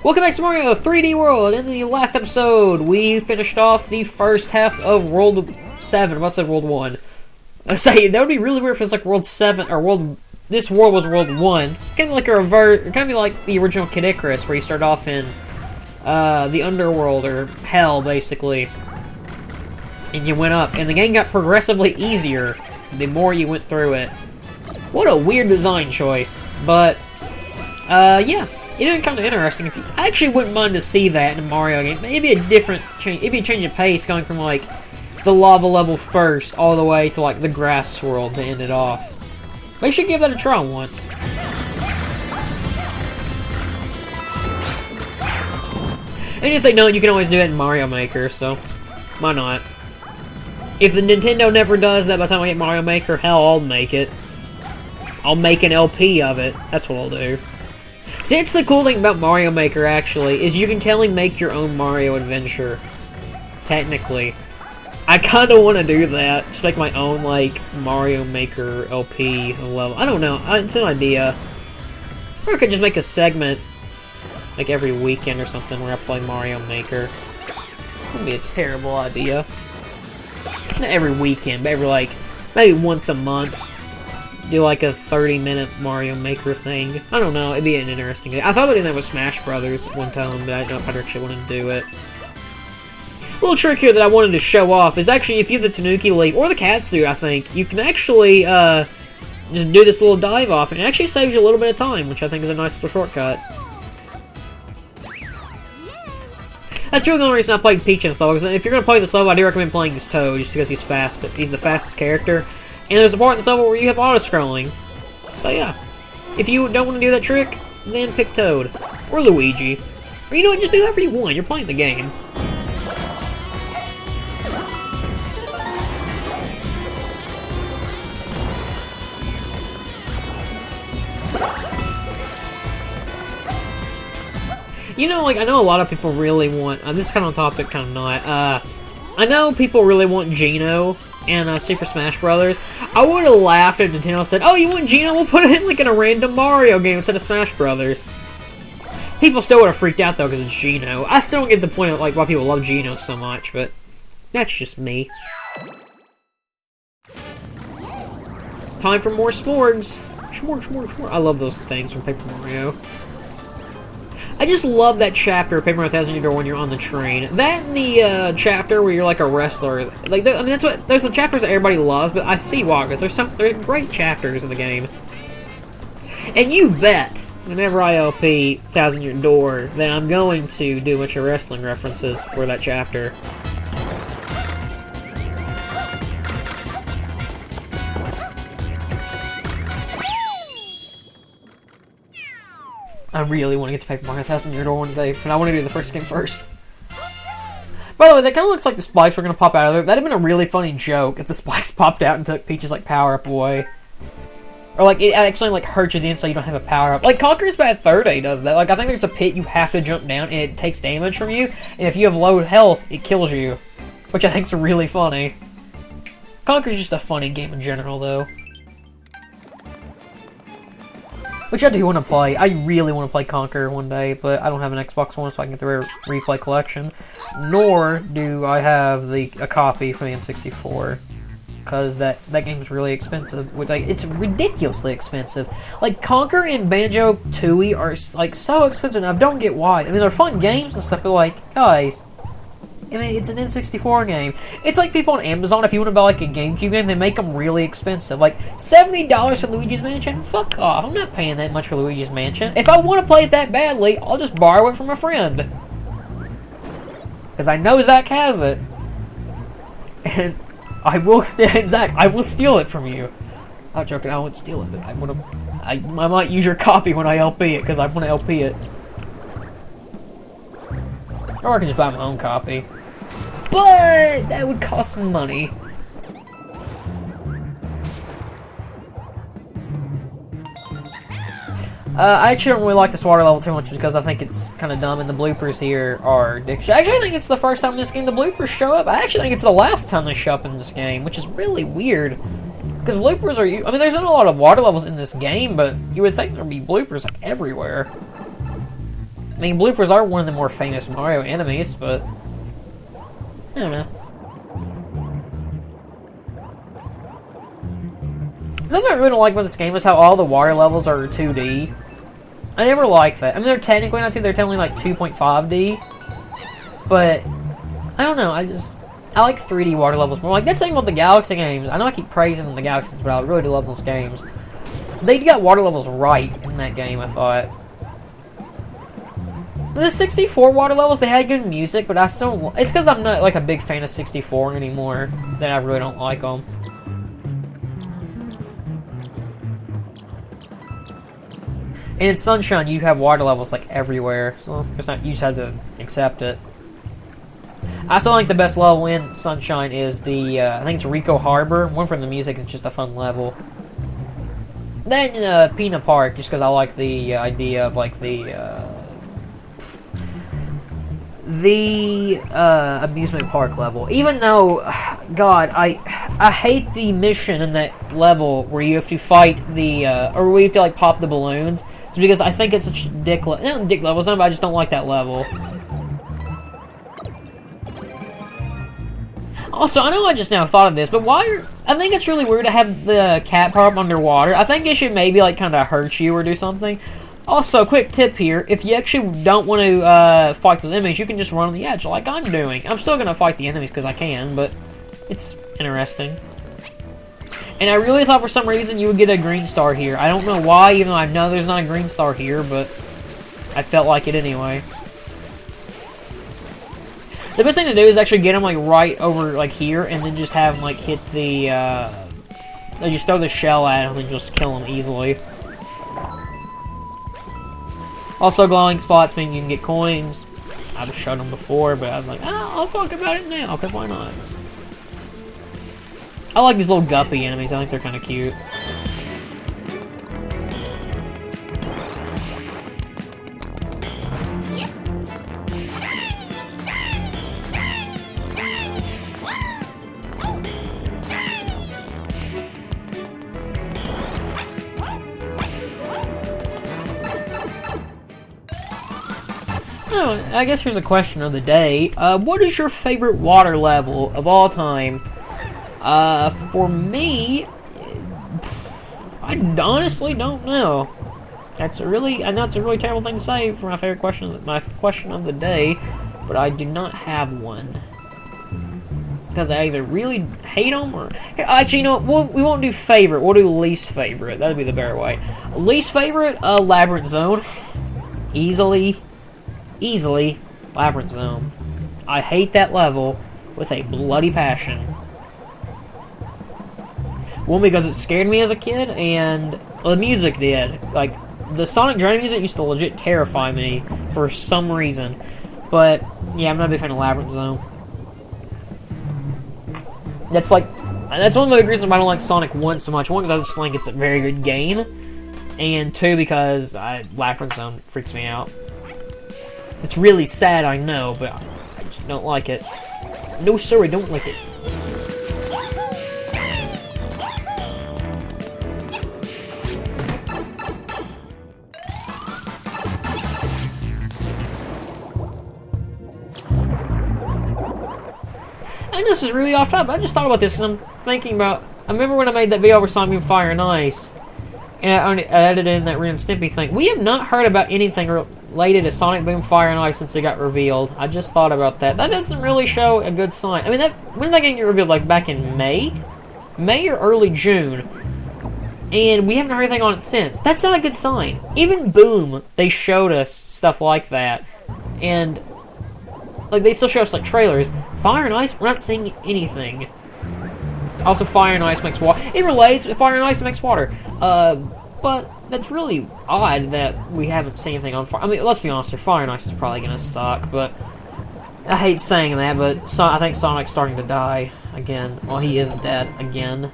Welcome back to Mario 3D World. In the last episode, we finished off the first half of World 7. I said World 1. I say that would be really weird if it's like World 7 or World. This world was World 1. Kind of like a revert. Kind of be like the original Kid Icarus, where you start off in the underworld or hell, basically, and you went up, and the game got progressively easier the more you went through it. What a weird design choice, but yeah. It is kind of interesting. I actually wouldn't mind to see that in a Mario game. Maybe a different change. It'd be a change of pace, going from like the lava level first all the way to like the grass world to end it off. They should give that a try once. And if they don't, you can always do it in Mario Maker. So why not? If the Nintendo never does that by the time I get Mario Maker, hell, I'll make it. I'll make an LP of it. That's what I'll do. See, it's the cool thing about Mario Maker, actually, is you can totally make your own Mario adventure. Technically. I kind of want to do that. Just make my own, like, Mario Maker LP level. I don't know. It's an idea. Or I could just make a segment, like, every weekend or something where I play Mario Maker. Wouldn't be a terrible idea. Not every weekend, but every, like, maybe once a month. Do like a 30-minute Mario Maker thing. I don't know, it'd be an interesting thing. I thought about doing that with Smash Brothers one time, but I don't know if I actually wanted to do it. A little trick here that I wanted to show off is actually if you have the Tanuki Leaf, or the Katsu, I think, you can actually just do this little dive off, and it actually saves you a little bit of time, which I think is a nice little shortcut. That's really the only reason I played Peach and Solo, because if you're going to play this level, I do recommend playing as Toad, just because he's fast. He's the fastest character. And there's a part in this level where you have auto-scrolling. So yeah, if you don't want to do that trick, then pick Toad. Or Luigi. Or you know what, just do whatever you want, you're playing the game. You know, like, I know a lot of people really want, this is kind of on topic, kind of not, I know people really want Geno and Super Smash Brothers. I would have laughed if Nintendo said, "Oh, you want Geno? We'll put it in like in a random Mario game instead of Smash Brothers." People still would have freaked out though because it's Geno. I still don't get the point of like why people love Geno so much, but that's just me. Time for more s'mores. S'more. I love those things from Paper Mario. I just love that chapter of Paper Mario 1000 Year Door when you're on the train. That and the chapter where you're like a wrestler. Like, I mean, that's what there's the chapters that everybody loves, but I see why, because they're great chapters in the game. And you bet, whenever I LP 1000 Year Door, that I'm going to do a bunch of wrestling references for that chapter. I really want to get to Paper Mario 1000 Year Door one day, but I want to do the first game first. By the way, that kind of looks like the spikes were going to pop out of there. That'd have been a really funny joke if the spikes popped out and took Peach's, like, power-up away. Or, like, it actually, like, hurts you then so you don't have a power-up. Like, Conker's Bad Fur Day does that. Like, I think there's a pit you have to jump down and it takes damage from you, and if you have low health, it kills you. Which I think's really funny. Conker's just a funny game in general, though. Which I do want to play. I really want to play Conker one day, but I don't have an Xbox One, so I can get the Rare Replay collection. Nor do I have a copy for the N64, because that game is really expensive. Like, it's ridiculously expensive. Like, Conker and Banjo-Tooie are like so expensive. And I don't get why. I mean, they're fun games and stuff, but like, guys, I mean, it's an N64 game. It's like people on Amazon, if you want to buy like a GameCube game, they make them really expensive. Like, $70 for Luigi's Mansion? Fuck off. I'm not paying that much for Luigi's Mansion. If I want to play it that badly, I'll just borrow it from a friend. Because I know Zach has it. And I will Zach, I will steal it from you. I'm joking, I won't steal it, but I might use your copy when I LP it, because I want to LP it. Or I can just buy my own copy. But that would cost money. I actually don't really like this water level too much because I think it's kind of dumb and the bloopers here are ridiculous. Actually, I think it's the first time in this game the bloopers show up. I actually think it's the last time they show up in this game, which is really weird. Because bloopers are... I mean, there's not a lot of water levels in this game, but you would think there'd be bloopers like everywhere. mean, bloopers are one of the more famous Mario enemies, but I don't know. Something I really don't like about this game is how all the water levels are 2D. I never liked that. I mean, they're technically not 2D, they're technically like 2.5D. But, I don't know, I like 3D water levels more. Like, that's the thing about the Galaxy games. I know I keep praising the Galaxy games, but I really do love those games. They got water levels right in that game, I thought. The 64 water levels, they had good music, but I still... It's because I'm not, like, a big fan of 64 anymore that I really don't like them. And in Sunshine, you have water levels, like, everywhere. So, it's not... You just have to accept it. I still think the best level in Sunshine is the... I think it's Rico Harbor. One from the music is just a fun level. Then, Pina Park, just because I like the idea of, like, the amusement park level. Even though, God, I hate the mission in that level where you have to fight the, or where you have to, like, pop the balloons. It's because I think it's such dick level. Not dick level, but I just don't like that level. Also, I know I just now thought of this, but I think it's really weird to have the cat power up underwater. I think it should maybe, like, kind of hurt you or do something. Also, quick tip here, if you actually don't want to fight those enemies, you can just run on the edge like I'm doing. I'm still going to fight the enemies because I can, but it's interesting. And I really thought for some reason you would get a green star here. I don't know why, even though I know there's not a green star here, but I felt like it anyway. The best thing to do is actually get them, like, right over, like, here, and then just have them, like, hit the, just throw the shell at them and just kill them easily. Also, glowing spots mean you can get coins. I've showed them before, but I was like, oh, I'll talk about it now, because why not? I like these little guppy enemies. I think they're kind of cute. Oh, I guess here's a question of the day. What is your favorite water level of all time? For me, I honestly don't know. I know it's a really terrible thing to say for my question of the day, but I do not have one. Because I either really hate them or... Actually, you know what? We won't do favorite. We'll do least favorite. That'd be the better way. Least favorite, Labyrinth Zone. Easily, Labyrinth Zone. I hate that level with a bloody passion. One, because it scared me as a kid, and the music did. Like, the Sonic Journey music used to legit terrify me for some reason. But, yeah, I'm not a big fan of Labyrinth Zone. That's one of the big reasons why I don't like Sonic 1 so much. One, because I just think it's a very good game. And two, because Labyrinth Zone freaks me out. It's really sad, I know, but I just don't like it. No, sir, I don't like it. I know this is really off topic, but I just thought about this because I'm thinking about... I remember when I made that video over Sonic Boom Fire and Ice, and I added in that Ren and Stimpy thing. We have not heard about anything related to Sonic Boom Fire and Ice since it got revealed. I just thought about that. That doesn't really show a good sign. I mean, when did that game get revealed? Like, back in May? May or early June. And we haven't heard anything on it since. That's not a good sign. Even Boom, they showed us stuff like that. And... like, they still show us, like, trailers. Fire and Ice, we're not seeing anything. Also, Fire and Ice makes water. It relates. Fire and Ice makes water. But that's really odd that we haven't seen anything on Fire. I mean, let's be honest here. Fire and Ice is probably gonna suck, but... I hate saying that, but I think Sonic's starting to die again. Well, he is dead again.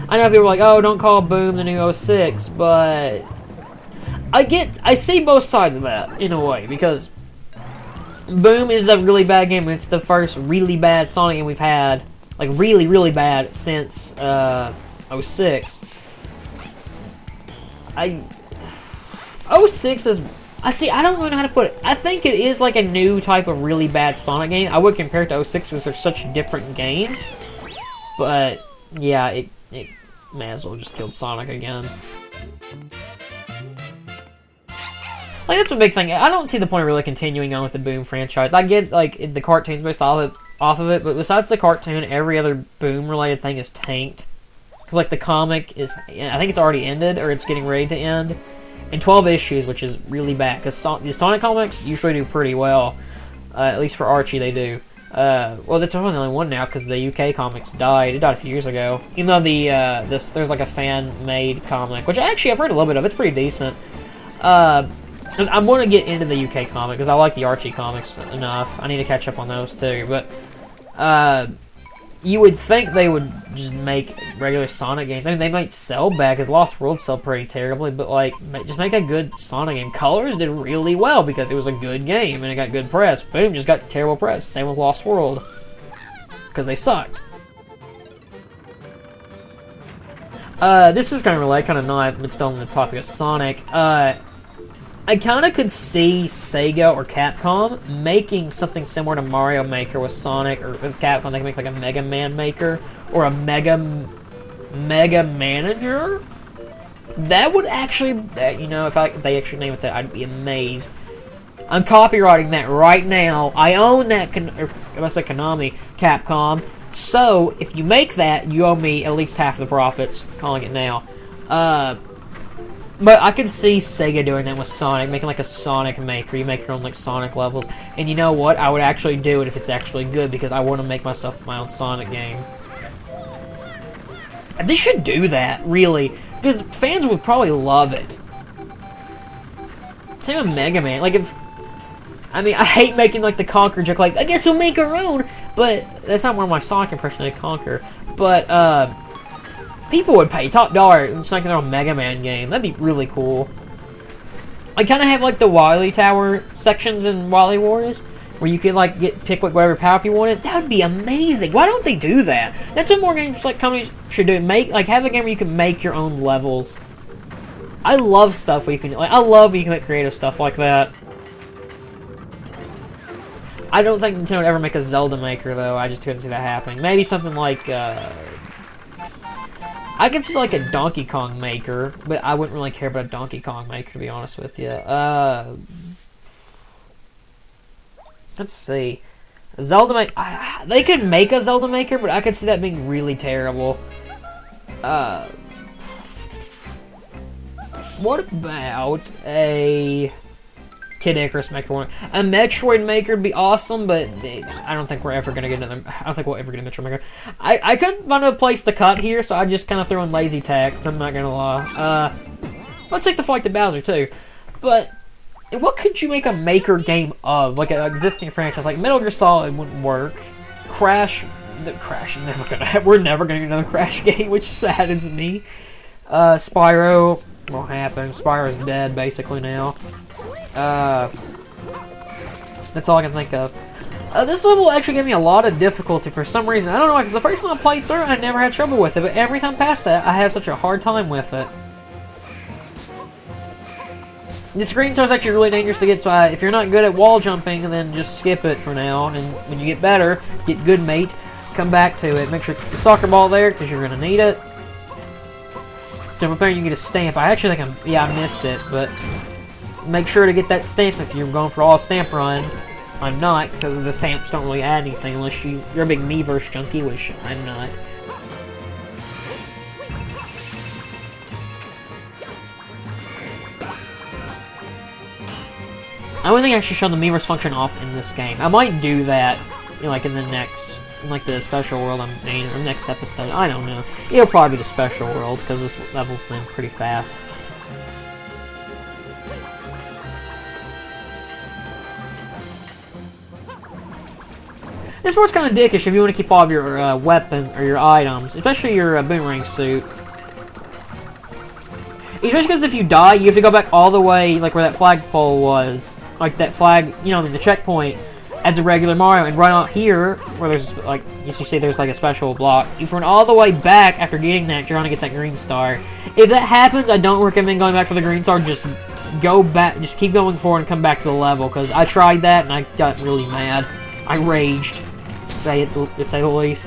I know people are like, oh, don't call Boom the new 06, but... I see both sides of that, in a way, because... Boom is a really bad game. It's the first really bad Sonic game we've had. Like, really, really bad since, 06. 06 is... I see, I don't really know how to put it. I think it is like a new type of really bad Sonic game. I would compare it to 06 because they're such different games. But, yeah, it may as well just killed Sonic again. Like, that's a big thing. I don't see the point of really continuing on with the Boom franchise. I get, like, the cartoon's based off of it, but besides the cartoon, every other Boom-related thing is tanked. Because, like, the comic is... I think it's already ended, or it's getting ready to end. In 12 issues, which is really bad. Because the Sonic comics usually do pretty well. At least for Archie, they do. Well, that's only the only one now, because the UK comics died. It died a few years ago. Even though there's, like, a fan-made comic, which actually I've read a little bit of. It's pretty decent. I want to get into the UK comic, because I like the Archie comics enough. I need to catch up on those, too. But, you would think they would just make regular Sonic games. I mean, they might sell bad, because Lost World sell pretty terribly, but, like, just make a good Sonic game. Colors did really well, because it was a good game, and it got good press. Boom, just got terrible press. Same with Lost World. Because they sucked. This is kind of related, kind of not, but still on the topic of Sonic. I kind of could see Sega or Capcom making something similar to Mario Maker with Sonic, or with Capcom they can make like a Mega Man Maker, or a Mega Manager. That would actually, you know, if they actually name it that, I'd be amazed. I'm copywriting that right now. I own that, or I say Konami, Capcom. So, if you make that, you owe me at least half the profits, calling it now. But I could see Sega doing that with Sonic, making like a Sonic Maker. You make your own like Sonic levels. And you know what? I would actually do it if it's actually good, because I want to make myself my own Sonic game. And they should do that, really. Because fans would probably love it. Same with Mega Man. Like, I mean, I hate making like the Conquer joke, like, I guess we'll make our own. But that's not one of my Sonic impressions of Conquer. But, people would pay top dollar to make their own Mega Man game. That'd be really cool. I kind of have like the Wily Tower sections in Wily Wars, where you could like pick whatever power up you wanted. That would be amazing. Why don't they do that? That's what more games like companies should do. Have a game where you can make your own levels. I love stuff where you can I love when you can make creative stuff like that. I don't think Nintendo would ever make a Zelda Maker though. I just couldn't see that happening. Maybe something like I could see like a Donkey Kong Maker, but I wouldn't really care about a Donkey Kong Maker, to be honest with you. Let's see. Zelda Maker, they could make a Zelda Maker, but I could see that being really terrible. What about a Kid Icarus Maker? A Metroid Maker would be awesome, but I don't think we're ever gonna get another. I don't think we'll ever get a Metroid Maker. I couldn't find a place to cut here, so I just kind of threw in lazy text. I'm not gonna lie. Let's take the fight to Bowser too. But what could you make a Maker game of? Like an existing franchise, like Metal Gear Solid wouldn't work. Crash is never gonna. We're never gonna get another Crash game, which saddens me. Spyro won't happen. Spyro's dead basically now. That's all I can think of. This level actually gave me a lot of difficulty for some reason. I don't know why, because the first time I played through, I never had trouble with it, but every time past that, I have such a hard time with it. This green star is actually really dangerous to get, so if you're not good at wall jumping, then just skip it for now, and when you get better, get good mate, come back to it. Make sure the soccer ball there, because you're going to need it. So up there, you get a stamp. I actually think I missed it, but make sure to get that stamp if you're going for all stamp run. I'm not, because the stamps don't really add anything unless you're a big Miiverse junkie, which I'm not. I don't think I should show the Miiverse function off in this game. I might do that, you know, like in the next, like the special world I'm making, or next episode. I don't know. It'll probably be the special world, because this level's thing's pretty fast. This board's kind of dickish if you want to keep all of your weapon or your items, especially your boomerang suit. Especially because if you die, you have to go back all the way, like where that flagpole was, like that flag, you know, the checkpoint, as a regular Mario, and run out here where there's like, you see, there's like a special block. You run all the way back after getting that, you're gonna get that green star. If that happens, I don't recommend going back for the green star. Just go back, just keep going forward and come back to the level, because I tried that and I got really mad. I raged, to say the least.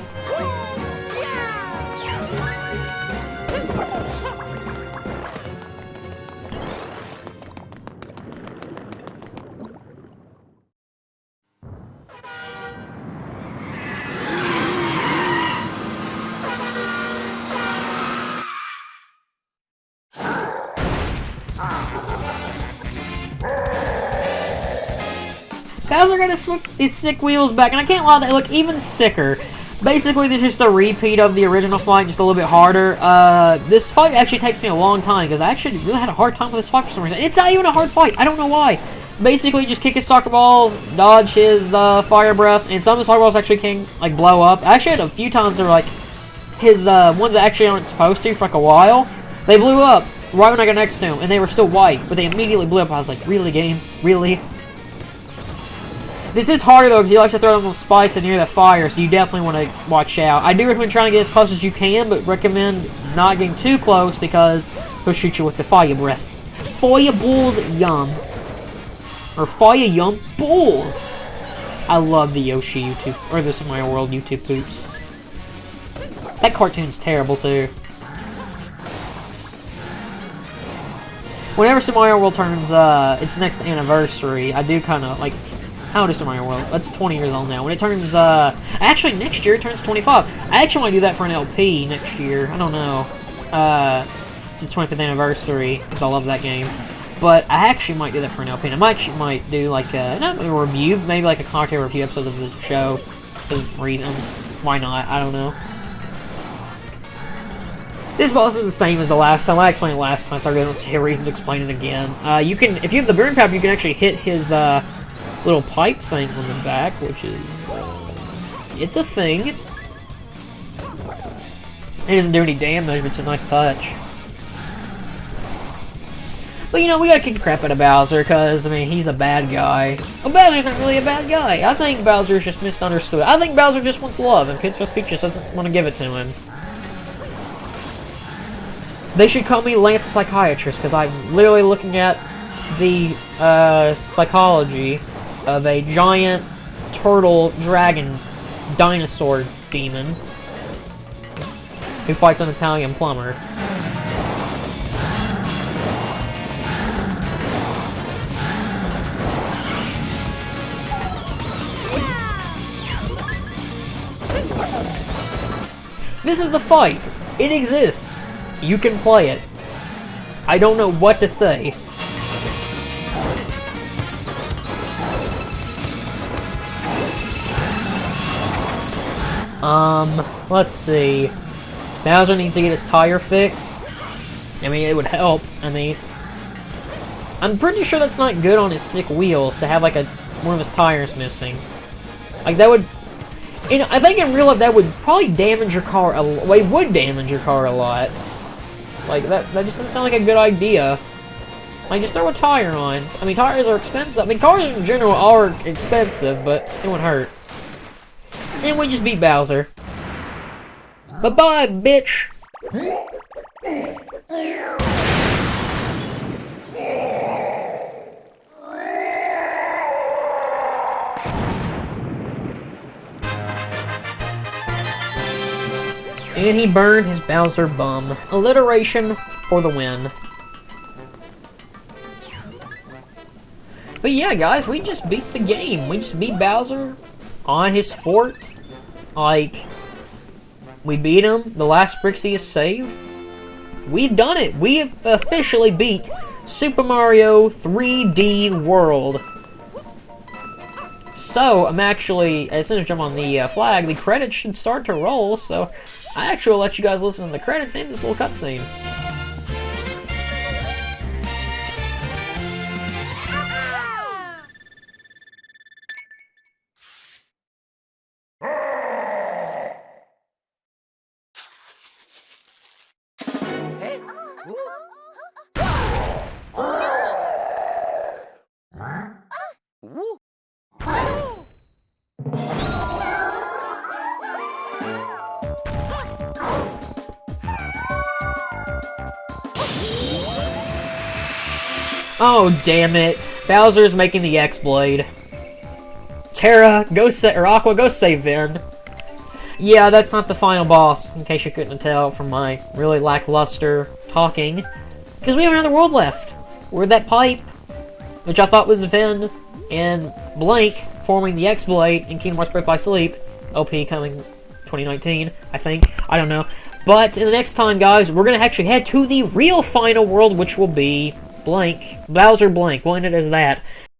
Bowser got his sick wheels back, and I can't lie, they look even sicker. Basically, this is just a repeat of the original fight, just a little bit harder. This fight actually takes me a long time, because I actually really had a hard time with this fight for some reason. It's not even a hard fight, I don't know why. Basically, just kick his soccer balls, dodge his fire breath, and some of the soccer balls actually can, like, blow up. I actually had a few times where, like, his ones that actually aren't supposed to for, like, a while, they blew up right when I got next to him, and they were still white, but they immediately blew up. I was like, really, game? Really? This is harder, though, because he likes to throw them on spikes and near the fire, so you definitely want to watch out. I do recommend trying to get as close as you can, but recommend not getting too close, because he'll shoot you with the fire breath. Fireballs yum. Or fire yum balls. I love the Yoshi YouTube, or the Mario World YouTube poops. That cartoon's terrible, too. Whenever Super Mario World turns its next anniversary, I do kind of, like, how old is Super Mario World? That's 20 years old now. When it turns, actually, next year it turns 25. I actually want to do that for an LP next year. I don't know. It's its 25th anniversary, because I love that game. But I actually might do that for an LP. And I actually might do, like, not a review, maybe like a commentary review episode of the show. For reasons. Why not? I don't know. This boss is the same as the last time. I explained it last time, so I really don't see a reason to explain it again. You can, if you have the burn pad, you can actually hit his, little pipe things on the back, which is, it's a thing. It doesn't do any damage, but it's a nice touch. But, you know, we gotta kick the crap out of Bowser, because, I mean, he's a bad guy. Well, Bowser's not really a bad guy. I think Bowser's just misunderstood. I think Bowser just wants love, and Princess Peach just doesn't want to give it to him. They should call me Lance the Psychiatrist, because I'm literally looking at the, psychology of a giant turtle dragon dinosaur demon who fights an Italian plumber. This is a fight. It exists. You can play it. I don't know what to say. Let's see. Bowser needs to get his tire fixed. I mean, it would help. I mean, I'm pretty sure that's not good on his sick wheels to have, like, one of his tires missing. Like, that would... I think in real life that would probably damage your car a lot. Well, it would damage your car a lot. Like, that just doesn't sound like a good idea. Like, just throw a tire on. I mean, tires are expensive. I mean, cars in general are expensive, but it wouldn't hurt. And we just beat Bowser. Bye-bye, bitch! And he burned his Bowser bum. Alliteration for the win. But yeah, guys, we just beat the game. We just beat Bowser on his fort. Like, we beat him. The last Sprixie is saved. We've done it. We have officially beat Super Mario 3D World. So, I'm actually, as soon as I jump on the flag, the credits should start to roll, so I actually will let you guys listen to the credits and this little cutscene. Oh, damn it. Bowser's making the X-Blade. Terra, go save, or Aqua, go save Vin. Yeah, that's not the final boss, in case you couldn't tell from my really lackluster talking. Because we have another world left. Where that pipe, which I thought was Vin and Blank forming the X-Blade in Kingdom Hearts Birth by Sleep. LP coming 2019, I think. I don't know. But in the next time, guys, we're going to actually head to the real final world, which will be Blank. Bowser Blank. We'll end it as that.